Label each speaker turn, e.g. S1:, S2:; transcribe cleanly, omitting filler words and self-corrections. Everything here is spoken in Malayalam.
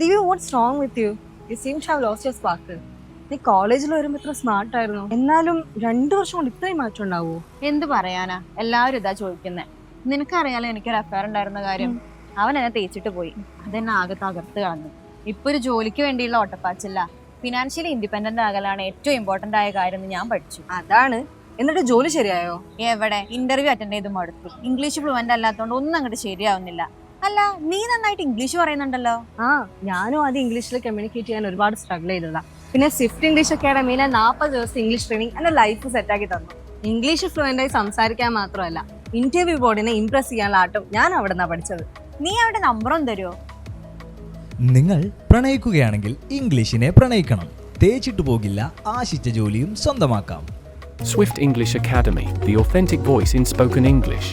S1: Divya, what's wrong with you? You seem to have lost your spark. നീ കോളേജിൽ വരുമ്പോൾ ഇത്ര സ്മാർട്ട് ആയിരുന്നു, എന്നാലും 2 വർഷം കൊണ്ട് ഇത്രയും മാറ്റം ഉണ്ടാവോ?
S2: എന്ത് പറയാനാ, എല്ലാവരും ഇതാ ചോദിക്കുന്നേ. നിനക്കറിയാലോ എനിക്കൊരു അഫയർ ഉണ്ടായിരുന്ന കാര്യം. അവൻ എന്നെ തേച്ചിട്ട് പോയി, അതെന്നെ ആകെ തകർത്ത് കളഞ്ഞു. ഇപ്പൊ ഒരു ജോലിക്ക് വേണ്ടിയുള്ള ഓട്ടപ്പാച്ചില്ല, ഫിനാൻഷ്യലി ഇൻഡിപെൻഡന്റ് ആകലാണ് ഏറ്റവും ഇമ്പോർട്ടന്റ് ആയ കാര്യം എന്ന് ഞാൻ പഠിച്ചു.
S1: അതാണ്. എന്നിട്ട് ജോലി ശരിയായോ?
S2: എവിടെ, ഇന്റർവ്യൂ അറ്റൻഡ് ചെയ്ത് മടുത്തു. ഇംഗ്ലീഷ് ഫ്ലുവന്റ് അല്ലാത്തതുകൊണ്ട് ഒന്നും അങ്ങോട്ട് ശരിയാവുന്നില്ല. അല്ല, നീ നന്നായിട്ട് ഇംഗ്ലീഷ് പറയുന്നുണ്ടല്ലോ.
S1: ഞാനും ആദ്യം ഇംഗ്ലീഷിൽ കമ്മ്യൂണിക്കേറ്റ് ചെയ്യാൻ ഒരുപാട് സ്ട്രഗിൾ ചെയ്തതാ. പിന്നെ സ്വിഫ്റ്റ് ഇംഗ്ലീഷ് അക്കാഡമിയിലെ 40 ദിവസം ഇംഗ്ലീഷ് ട്രെയിനിങ് എന്റെ ലൈഫ് സെറ്റാക്കി തന്നു. ഇംഗ്ലീഷ് ഫ്ലുവൻ്റായി സംസാരിക്കാൻ മാത്രമല്ല, ഇന്റർവ്യൂ ബോർഡിനെ ഇംപ്രസ് ചെയ്യാനുള്ള ആട്ടും ഞാൻ അവിടെ നിന്നാണ് പഠിച്ചത്.
S2: നീ അവിടെ നമ്പറൊന്നും തരുമോ?
S3: നിങ്ങൾ പ്രണയിക്കുകയാണെങ്കിൽ ഇംഗ്ലീഷിനെ പ്രണയിക്കണം. തേച്ചിട്ട് പോകില്ല, ആശിച്ച ജോലിയും സ്വന്തമാക്കാം.
S4: Swift English Academy, the authentic voice in spoken English.